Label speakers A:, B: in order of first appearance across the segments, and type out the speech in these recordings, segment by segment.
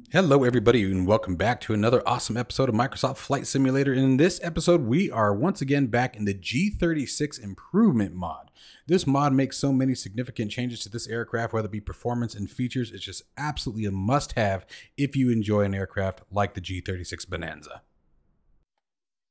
A: Hello, everybody, and welcome back to another awesome episode of Microsoft Flight Simulator. In this episode, we are once again back in the G-36 Improvement mod. This mod makes so many significant changes to this aircraft, whether it be performance and features. It's just absolutely a must-have if you enjoy an aircraft like the G-36 Bonanza.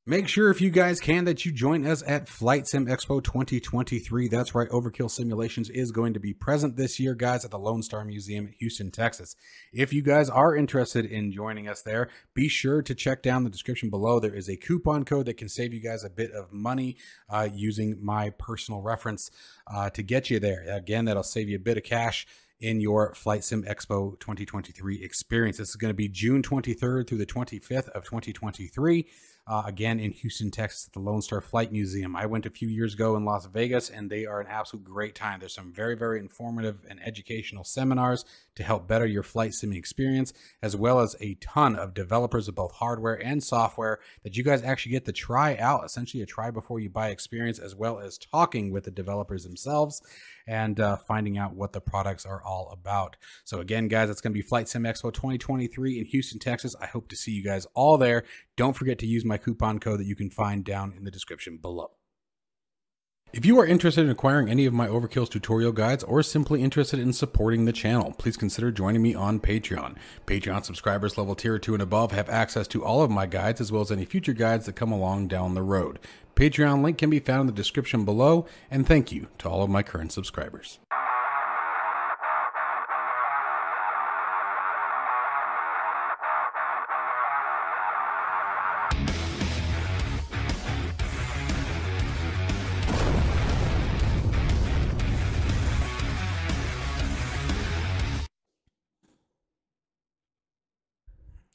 A: Make sure, if you guys can, that you join us at Flight Sim Expo 2023. That's right, Overkill Simulations is going to be present this year, guys, at the Lone Star Museum in Houston, Texas. If you guys are interested in joining us there, be sure to check down the description below. There is a coupon code that can save you guys a bit of money using my personal reference to get you there. Again, that'll save you a bit of cash in your Flight Sim Expo 2023 experience. This is going to be June 23rd through the 25th of 2023. Again, in Houston, Texas, at the Lone Star Flight Museum. I went a few years ago in Las Vegas, and they are an absolute great time. There's some very, very informative and educational seminars to help better your flight simming experience, as well as a ton of developers of both hardware and software that you guys actually get to try out, essentially a try before you buy experience, as well as talking with the developers themselves and finding out what the products are all about. So again, guys, it's going to be Flight Sim Expo 2023 in Houston, Texas. I hope to see you guys all there. Don't forget to use my coupon code that you can find down in the description below. If you are interested in acquiring any of my Overkills tutorial guides or simply interested in supporting the channel, please consider joining me on Patreon. Patreon subscribers level tier 2 and above have access to all of my guides as well as any future guides that come along down the road. Patreon link can be found in the description below, and thank you to all of my current subscribers.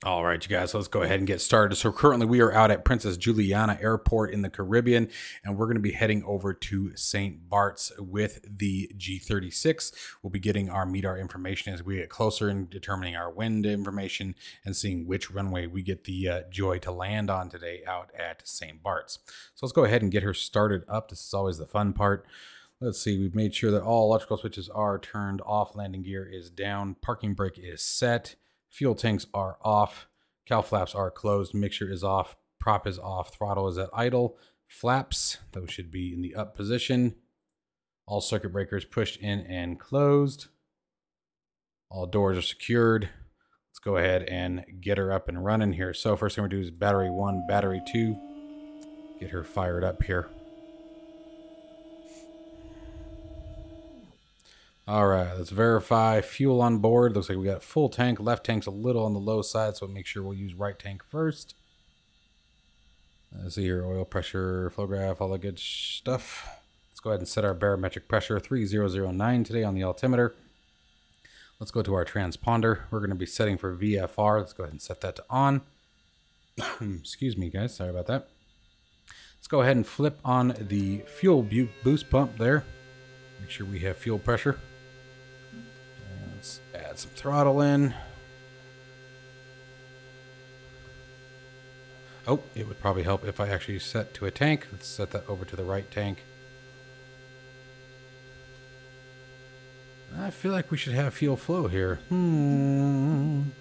A: All right, you guys, so let's go ahead and get started. So currently we are out at Princess Juliana Airport in the Caribbean, and we're going to be heading over to St. Bart's with the G-36. We'll be getting our MEDAR information as we get closer and determining our wind information and seeing which runway we get the joy to land on today out at St. Bart's. So let's go ahead and get her started up. This is always the fun part. Let's see, we've made sure that all electrical switches are turned off. Landing gear is down. Parking brake is set. Fuel tanks are off, cowl flaps are closed, mixture is off, prop is off, throttle is at idle, flaps, those should be in the up position, all circuit breakers pushed in and closed, all doors are secured. Let's go ahead and get her up and running here. So first thing we're going to do is battery 1, battery 2, get her fired up here. All right, let's verify fuel on board. Looks like we got full tank. Left tank's a little on the low side, so make sure we'll use right tank first. Let's see here, oil pressure, flow graph, all the good stuff. Let's go ahead and set our barometric pressure, 3009 today on the altimeter. Let's go to our transponder. We're going to be setting for VFR. Let's go ahead and set that to on. Excuse me, guys. Sorry about that. Let's go ahead and flip on the fuel boost pump there. Make sure we have fuel pressure. Let's add some throttle in. Oh, it would probably help if I actually set to a tank. Let's set that over to the right tank. I feel like we should have fuel flow here. I'm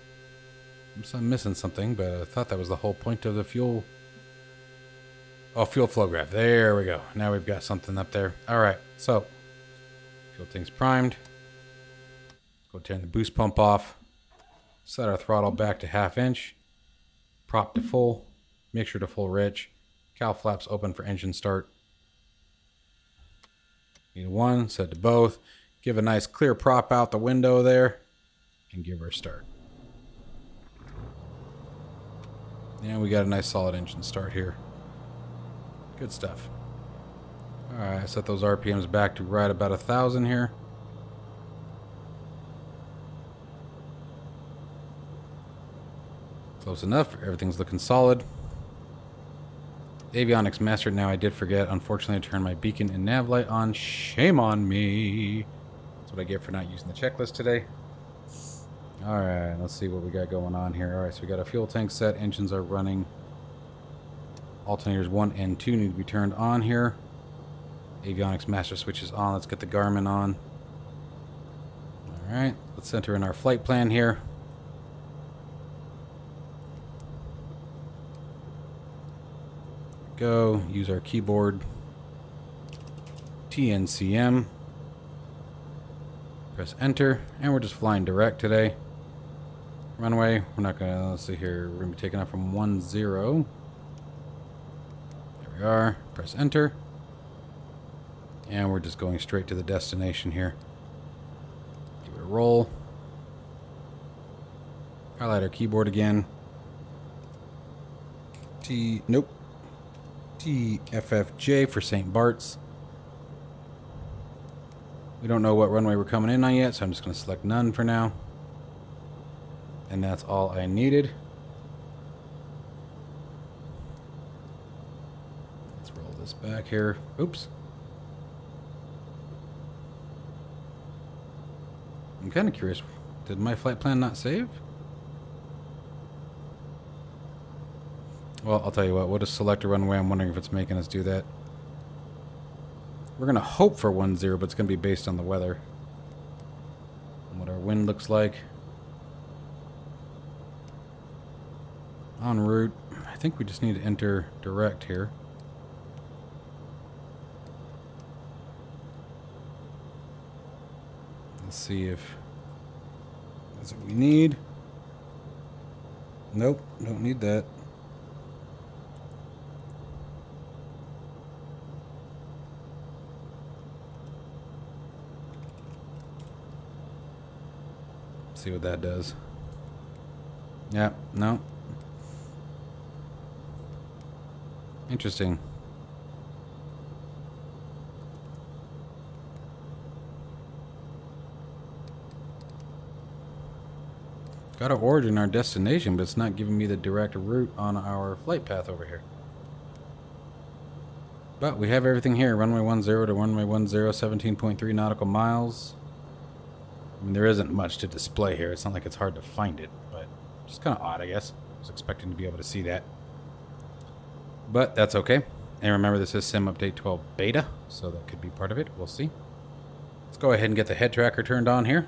A: missing something, but I thought that was the whole point of the fuel. Oh, fuel flow graph. There we go. Now we've got something up there. All right, so fuel tank's primed. Go turn the boost pump off. Set our throttle back to 1/2 inch. Prop to full. Mixture to full rich. Cowl flaps open for engine start. Need one, set to both. Give a nice clear prop out the window there. And give her a start. And we got a nice solid engine start here. Good stuff. Alright, set those RPMs back to right about 1,000 here. Close enough. Everything's looking solid. Avionics mastered. Now I did forget. Unfortunately, I turned my beacon and nav light on. Shame on me. That's what I get for not using the checklist today. Alright, let's see what we got going on here. Alright, so we got a fuel tank set. Engines are running. Alternators 1 and 2 need to be turned on here. Avionics master switch is on. Let's get the Garmin on. Alright, let's enter in our flight plan here. go. Use our keyboard. TNCM. Press enter, and we're just flying direct today. Runway, we're not gonna, let's see here, we're gonna be taking off from 10. There we are. Press enter. And we're just going straight to the destination here. Give it a roll. Highlight our keyboard again. TFFJ for St. Bart's. We don't know what runway we're coming in on yet, so I'm just going to select none for now. And that's all I needed. Let's roll this back here. Oops. I'm kind of curious. Did my flight plan not save? Well, I'll tell you what. We'll just select a runway. I'm wondering if it's making us do that. We're going to hope for 10, but it's going to be based on the weather. And what our wind looks like. En route. I think we just need to enter direct here. Let's see if that's what we need. Nope, don't need that. See what that does. Yeah, no. Interesting. Got our origin, our destination, but it's not giving me the direct route on our flight path over here. But we have everything here. Runway 10 to runway 10, 17.3 nautical miles. I mean, there isn't much to display here. It's not like it's hard to find it, but just kind of odd, I guess. I was expecting to be able to see that. But that's okay. And remember, this is Sim Update 12 Beta, so that could be part of it. We'll see. Let's go ahead and get the head tracker turned on here.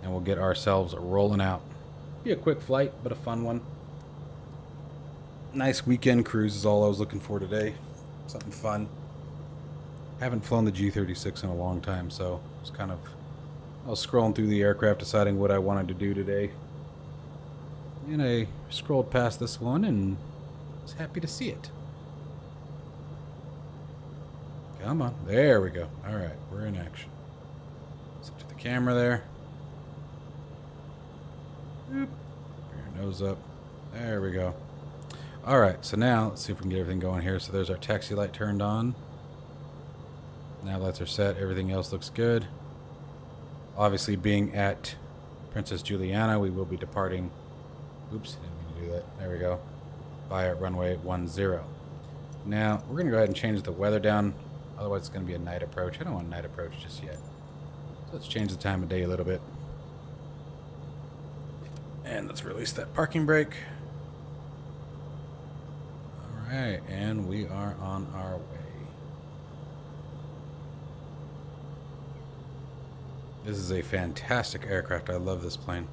A: And we'll get ourselves rolling out. Be a quick flight, but a fun one. Nice weekend cruise is all I was looking for today. Something fun. Haven't flown the G-36 in a long time, so it's kind of... I was scrolling through the aircraft deciding what I wanted to do today. And I scrolled past this one and was happy to see it. Come on. There we go. Alright, we're in action. Let's up to the camera there. Boop. Bring your nose up. There we go. Alright, so now let's see if we can get everything going here. So there's our taxi light turned on. Now lights are set. Everything else looks good. Obviously, being at Princess Juliana, we will be departing. Oops, didn't mean to do that. There we go. Via runway 10. Now, we're going to go ahead and change the weather down. Otherwise, it's going to be a night approach. I don't want a night approach just yet. So let's change the time of day a little bit. And let's release that parking brake. Alright, and we are on our way. This is a fantastic aircraft. I love this plane.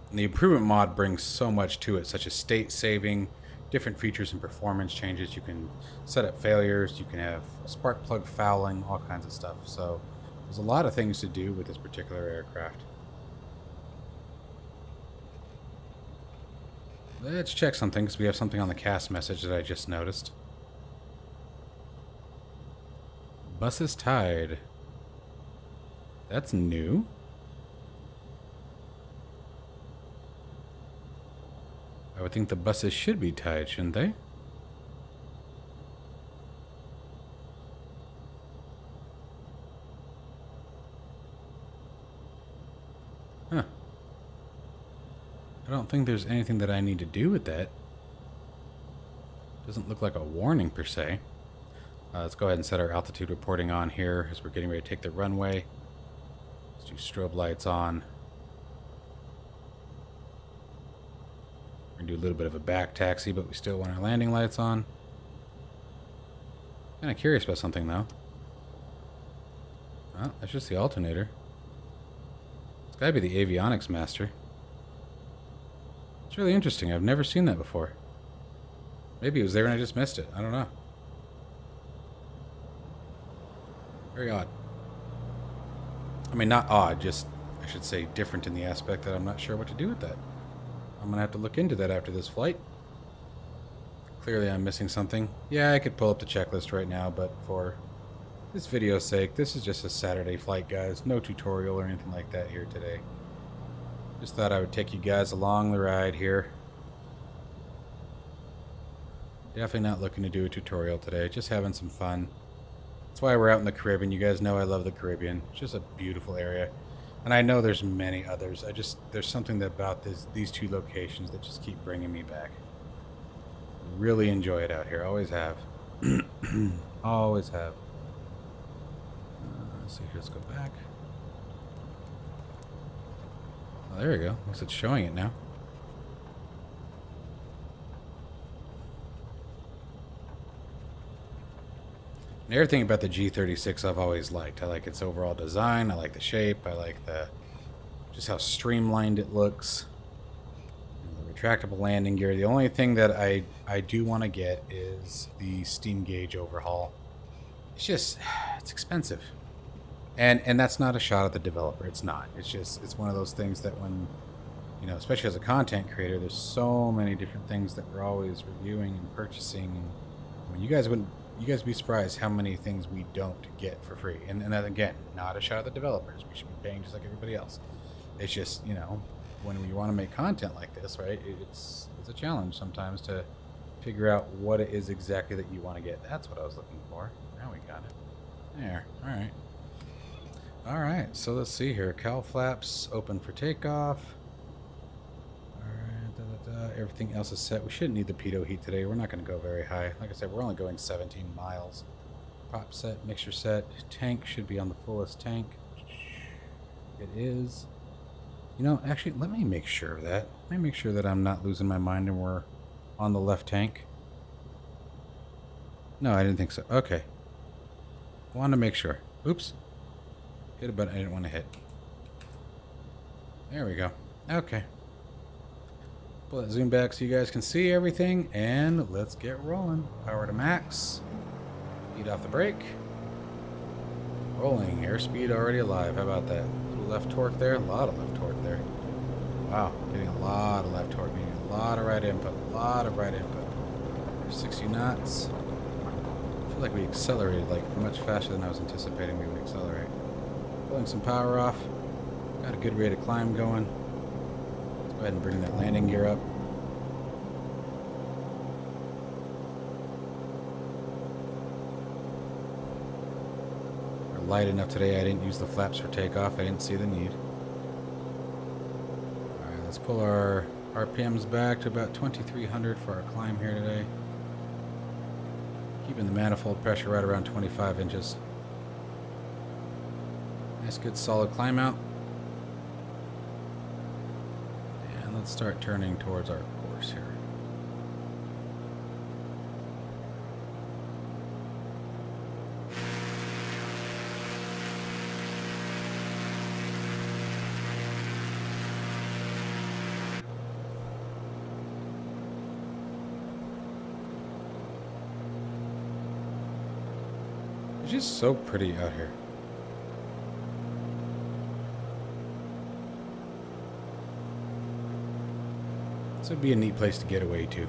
A: And the improvement mod brings so much to it, such as state saving, different features and performance changes. You can set up failures, you can have spark plug fouling, all kinds of stuff. So there's a lot of things to do with this particular aircraft. Let's check something, because we have something on the cast message that I just noticed. Bus is tied. That's new. I would think the buses should be tied, shouldn't they? Huh. I don't think there's anything that I need to do with that. Doesn't look like a warning per se. Let's go ahead and set our altitude reporting on here as we're getting ready to take the runway. Let's do strobe lights on. We're going to do a little bit of a back taxi, but we still want our landing lights on. Kind of curious about something, though. Oh, that's just the alternator. It's got to be the avionics master. It's really interesting. I've never seen that before. Maybe it was there and I just missed it. I don't know. Very odd. I mean, not odd, just, I should say, different in the aspect that I'm not sure what to do with that. I'm going to have to look into that after this flight. Clearly I'm missing something. Yeah, I could pull up the checklist right now, but for this video's sake, this is just a Saturday flight, guys. No tutorial or anything like that here today. Just thought I would take you guys along the ride here. Definitely not looking to do a tutorial today, just having some fun. That's why we're out in the Caribbean. You guys know I love the Caribbean. It's just a beautiful area. And I know there's many others. There's something about these two locations that just keep bringing me back. Really enjoy it out here. Always have. Always have. Let's see here. Let's go back. Oh, there we go. Looks like it's showing it now. And everything about the G-36 I've always liked. I like its overall design. I like the shape. I like just how streamlined it looks. The retractable landing gear. The only thing that I do want to get is the steam gauge overhaul. It's expensive. And that's not a shot at the developer. It's not. It's one of those things that when, you know, especially as a content creator, there's so many different things that we're always reviewing and purchasing. And I mean, you guys would be surprised how many things we don't get for free. And that, again, not a shot at the developers. We should be paying just like everybody else. It's just, you know, when you want to make content like this, right, it's a challenge sometimes to figure out what it is exactly that you want to get. That's what I was looking for. Now we got it. There. All right. All right. So let's see here. Cowl flaps open for takeoff. Everything else is set. We shouldn't need the pitot heat today. We're not going to go very high. Like I said, we're only going 17 miles. Prop set, mixture set. Tank should be on the fullest tank. It is. You know, actually, let me make sure of that. Let me make sure that I'm not losing my mind and we're on the left tank. No, I didn't think so. Okay. Wanted to make sure. Oops. Hit a button I didn't want to hit. There we go. Okay. Pull that zoom back so you guys can see everything, and let's get rolling. Power to max. Feet off the brake. Rolling. Airspeed already alive. How about that? Little left torque there. A lot of left torque there. Wow. Getting a lot of left torque. Getting a lot of right input. A lot of right input. 60 knots. I feel like we accelerated like much faster than I was anticipating we would accelerate. Pulling some power off. Got a good rate of climb going. Go ahead and bring that landing gear up. We're light enough today. I didn't use the flaps for takeoff. I didn't see the need. Alright, let's pull our RPMs back to about 2,300 for our climb here today. Keeping the manifold pressure right around 25 inches. Nice, good, solid climb out. Let's start turning towards our course here. It's just so pretty out here. This would be a neat place to get away to.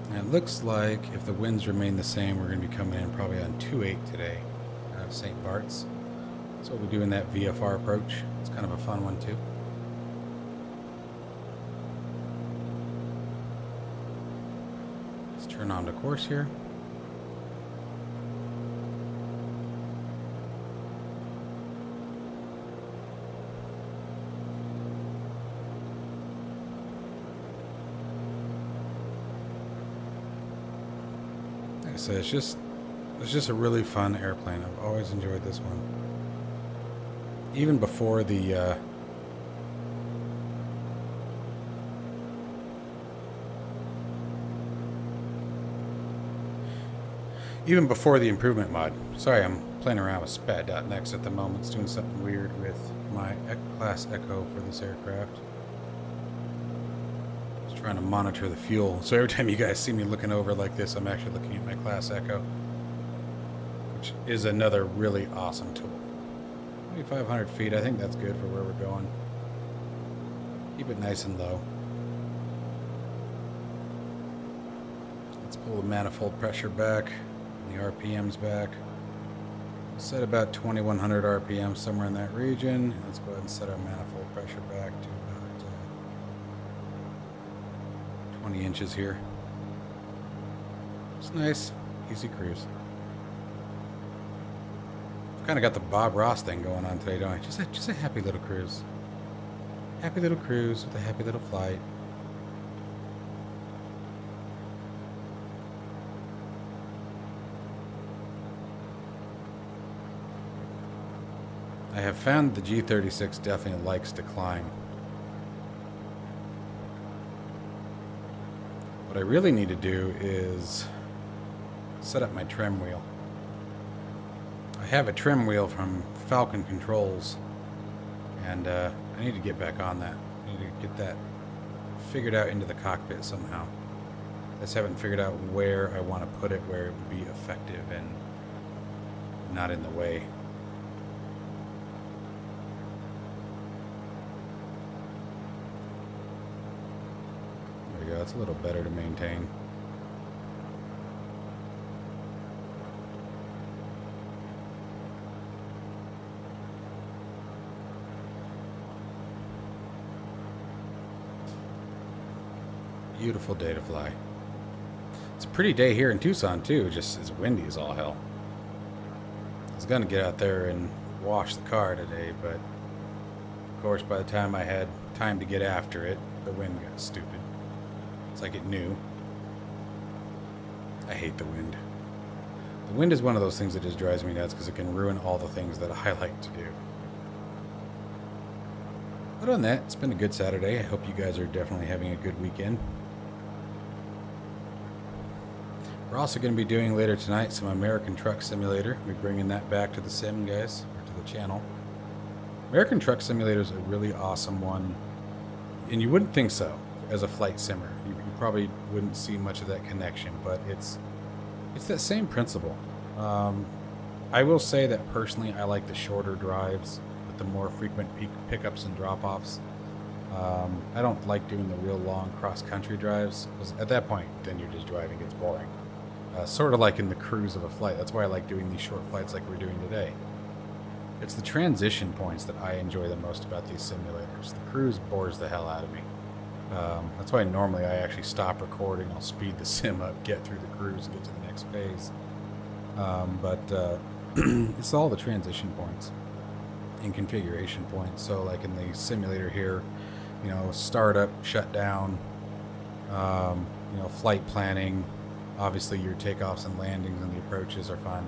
A: And it looks like if the winds remain the same, we're going to be coming in probably on 2.8 today out of St. Bart's. That's what we do in that VFR approach. It's kind of a fun one too. Turn on to course here. Like I said, it's just a really fun airplane. I've always enjoyed this one. Even before the Even before the improvement mod. Sorry, I'm playing around with spat.next at the moment. It's doing something weird with my class echo for this aircraft. Just trying to monitor the fuel. So every time you guys see me looking over like this, I'm actually looking at my class echo, which is another really awesome tool. 2,500 feet, I think that's good for where we're going. Keep it nice and low. Let's pull the manifold pressure back and the RPMs back. Set about 2,100 RPM, somewhere in that region. Let's go ahead and set our manifold pressure back to about 20 inches here. It's nice, easy cruise. Kind of got the Bob Ross thing going on today, don't I? Just a happy little cruise. Happy little cruise with a happy little flight. I have found the G-36 definitely likes to climb. What I really need to do is set up my trim wheel. I have a trim wheel from Falcon Controls, and I need to get back on that. I need to get that figured out into the cockpit somehow. I just haven't figured out where I want to put it, where it would be effective and not in the way. There we go, it's a little better to maintain. Beautiful day to fly. It's a pretty day here in Tucson too, just as windy as all hell. I was gonna get out there and wash the car today, but of course by the time I had time to get after it, the wind got stupid. It's like it knew. I hate the wind. The wind is one of those things that just drives me nuts because it can ruin all the things that I like to do. But on that, it's been a good Saturday. I hope you guys are definitely having a good weekend. We're also going to be doing later tonight some American Truck Simulator. We're bringing that back to the sim, guys, or to the channel. American Truck Simulator is a really awesome one, and you wouldn't think so as a flight simmer. You probably wouldn't see much of that connection, but it's that same principle. I will say that personally, I like the shorter drives with the more frequent pickups and drop-offs. I don't like doing the real long cross-country drives, because at that point, then you're just driving, it's boring. Sort of like in the cruise of a flight. That's why I like doing these short flights like we're doing today. It's the transition points that I enjoy the most about these simulators. The cruise bores the hell out of me. That's why normally I actually stop recording. I'll speed the sim up, get through the cruise, and get to the next phase. It's all the transition points and configuration points. So like in the simulator here, you know, startup, shutdown, you know, flight planning. Obviously your takeoffs and landings and the approaches are fun.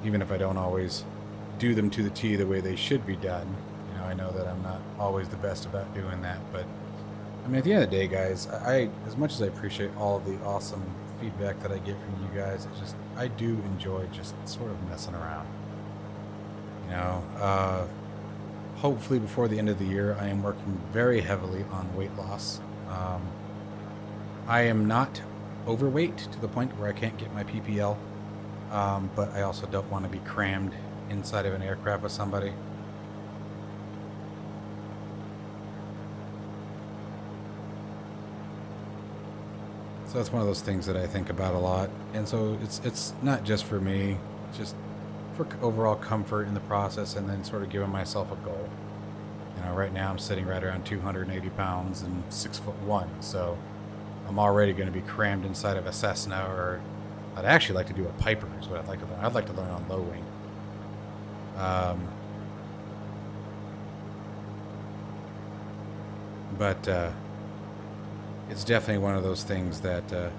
A: Even if I don't always do them to the T the way they should be done. You know, I know that I'm not always the best about doing that, but I mean, at the end of the day, guys, as much as I appreciate all of the awesome feedback that I get from you guys, it's just, I do enjoy just sort of messing around. You know, hopefully before the end of the year, I am working very heavily on weight loss. I am not overweight to the point where I can't get my PPL, but I also don't want to be crammed inside of an aircraft with somebody. So that's one of those things that I think about a lot. And so it's not just for me, it's just for overall comfort in the process, and then sort of giving myself a goal. You know, right now I'm sitting right around 280 pounds and 6'1", so I'm already going to be crammed inside of a Cessna, or I'd actually like to do a Piper is what I'd like to learn. I'd like to learn on low wing. It's definitely one of those things that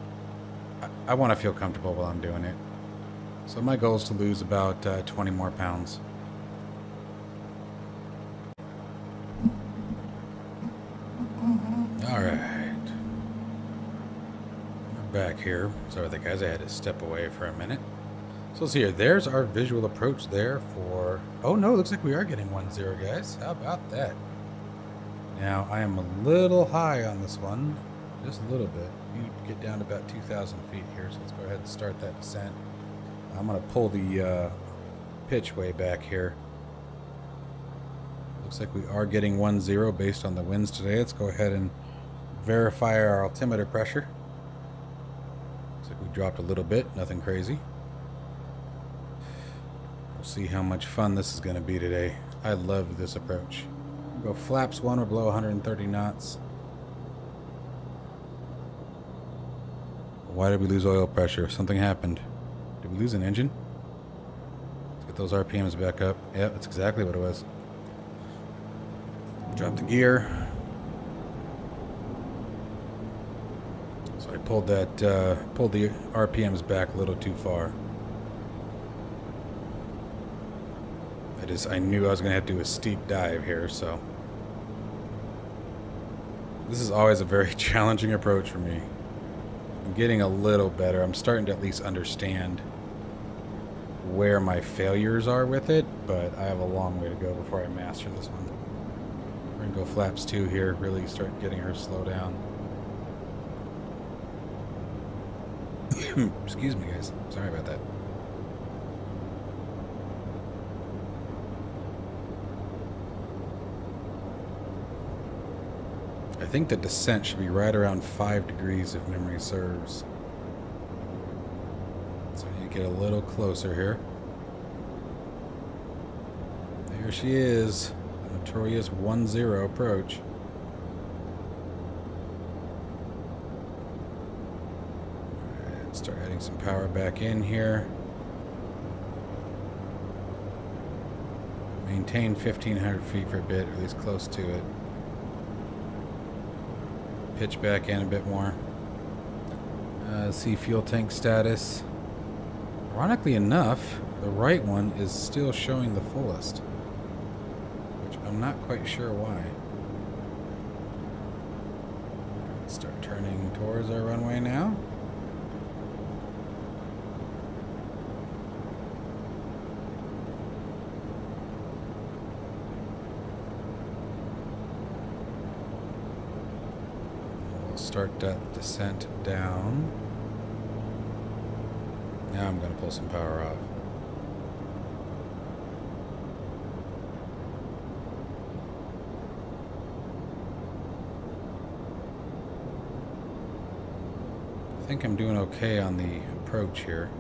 A: I want to feel comfortable while I'm doing it. So my goal is to lose about 20 more pounds. All right. back here. Sorry about that, guys. I had to step away for a minute. So let's see here. There's our visual approach there for... Oh, no. Looks like we are getting 1-0, guys. How about that? Now, I am a little high on this one. Just a little bit. We need to get down to about 2,000 feet here. So let's go ahead and start that descent. I'm going to pull the pitch way back here. Looks like we are getting 1-0 based on the winds today. Let's go ahead and verify our altimeter pressure. Looks like we dropped a little bit, nothing crazy. We'll see how much fun this is going to be today. I love this approach. We'll go flaps 1, we're below 130 knots. Why did we lose oil pressure? Something happened. Did we lose an engine? Let's get those RPMs back up. Yep, that's exactly what it was. Drop the gear. So I pulled that, pulled the RPMs back a little too far. I knew I was going to have to do a steep dive here, so. This is always a very challenging approach for me. I'm getting a little better. I'm starting to at least understand where my failures are with it, but I have a long way to go before I master this one. We're going to go flaps 2 here, really start getting her to slow down. Excuse me, guys. Sorry about that. I think the descent should be right around 5 degrees if memory serves. So I need to get a little closer here. There she is. The notorious 1-0 approach. Alright, start adding some power back in here. Maintain 1,500 feet for a bit, or at least close to it. Pitch back in a bit more. See fuel tank status. Ironically enough, the right one is still showing the fullest, which I'm not quite sure why. Let's start turning towards our runway now. Start that descent down. Now I'm going to pull some power off. I think I'm doing okay on the approach here.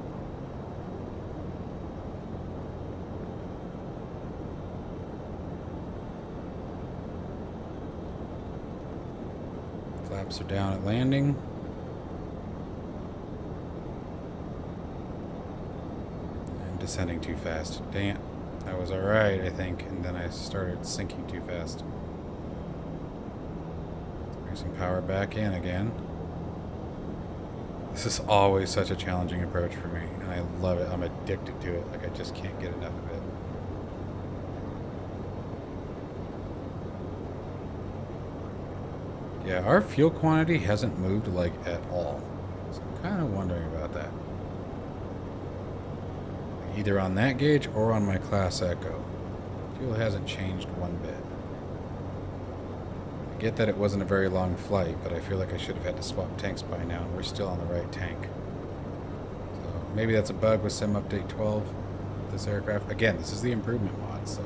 A: Flaps are down at landing. I'm descending too fast. Dang it. That was alright, I think. And then I started sinking too fast. Bring some power back in again. This is always such a challenging approach for me. And I love it. I'm addicted to it. Like, I just can't get enough of it. Yeah, our fuel quantity hasn't moved, like, at all. So I'm kind of wondering about that. Either on that gauge or on my Class Echo. Fuel hasn't changed one bit. I get that it wasn't a very long flight, but I feel like I should have had to swap tanks by now, and we're still on the right tank. So maybe that's a bug with Sim Update 12, this aircraft. Again, this is the improvement mod, so...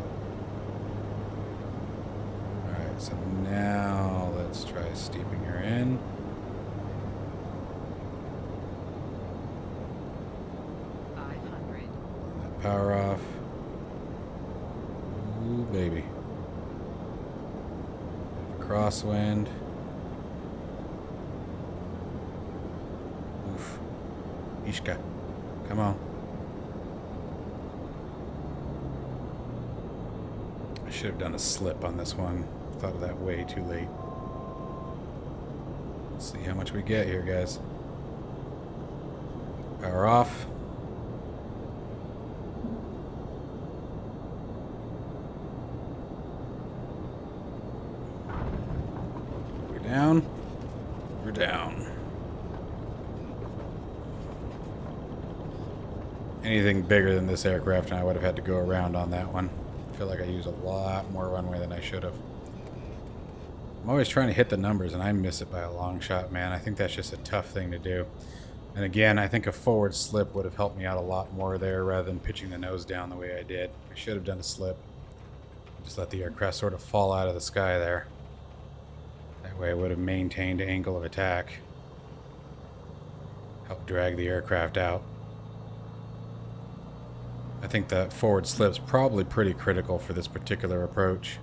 A: Alright, so now let's try steeping her in. Power off. Ooh, baby. Crosswind. Oof. Ishka. Come on. I should have done a slip on this one. Thought of that way too late. Let's see how much we get here, guys. Power off. Down. We're down. anything bigger than this aircraft, and I would have had to go around on that one. I feel like I use a lot more runway than I should have. I'm always trying to hit the numbers, and I miss it by a long shot, man. I think that's just a tough thing to do. And again, I think a forward slip would have helped me out a lot more there rather than pitching the nose down the way I did. I should have done a slip. Just let the aircraft sort of fall out of the sky there. That way I would have maintained angle of attack. Help drag the aircraft out. I think that forward slip's probably pretty critical for this particular approach.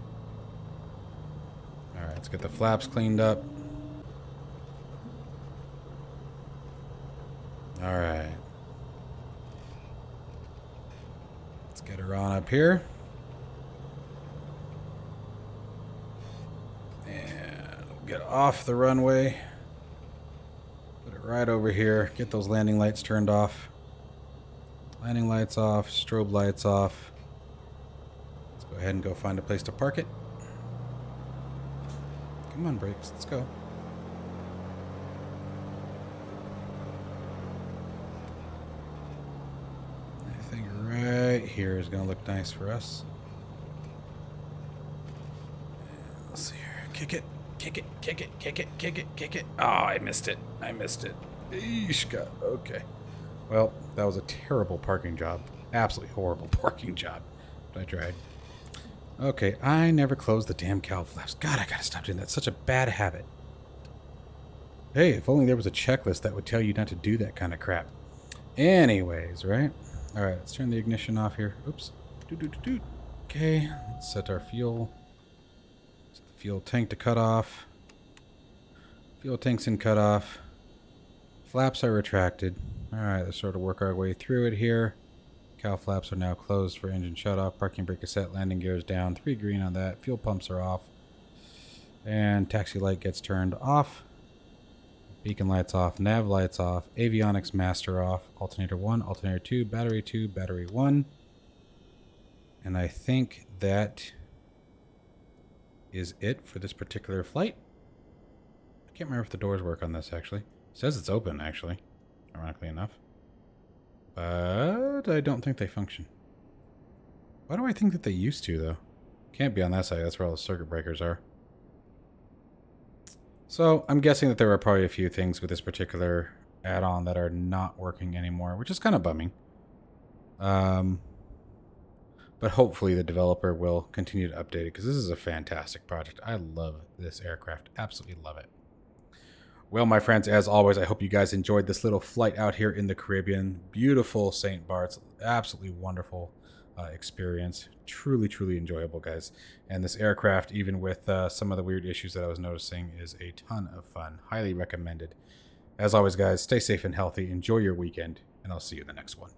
A: Alright, let's get the flaps cleaned up. Alright. Let's get her on up here. And we'll get off the runway. Put it right over here. Get those landing lights turned off. Landing lights off, strobe lights off. Let's go ahead and go find a place to park it. Come on, brakes, let's go. I think right here is going to look nice for us. Let's see here. Kick it, kick it, kick it, kick it, kick it, kick it. Oh, I missed it. I missed it. Eesh, God. Okay. Well, that was a terrible parking job. Absolutely horrible parking job. But I tried. Okay, I never closed the damn cowl flaps. God, I gotta stop doing that. It's such a bad habit. Hey, if only there was a checklist that would tell you not to do that kind of crap. Anyways, right? Alright, let's turn the ignition off here. Oops. Okay, let's set our fuel. Set the fuel tank to cut off. Fuel tank's in cut off. Flaps are retracted. Alright, let's sort of work our way through it here. Cowl flaps are now closed for engine shutoff. Parking brake is set. Landing gear is down. 3 green on that. Fuel pumps are off. And taxi light gets turned off. Beacon lights off. Nav lights off. Avionics master off. Alternator 1, alternator 2, battery 1. And I think that is it for this particular flight. I can't remember if the doors work on this, actually. It says it's open, actually. Ironically enough. But I don't think they function. Why do I think that they used to, though? Can't be on that side. That's where all the circuit breakers are. So I'm guessing that there are probably a few things with this particular add-on that are not working anymore, which is kind of bumming. But hopefully the developer will continue to update it, because this is a fantastic project. I love this aircraft. Absolutely love it. Well, my friends, as always, I hope you guys enjoyed this little flight out here in the Caribbean. Beautiful St. Bart's. Absolutely wonderful experience. Truly, truly enjoyable, guys. And this aircraft, even with some of the weird issues that I was noticing, is a ton of fun. Highly recommended. As always, guys, stay safe and healthy. Enjoy your weekend, and I'll see you in the next one.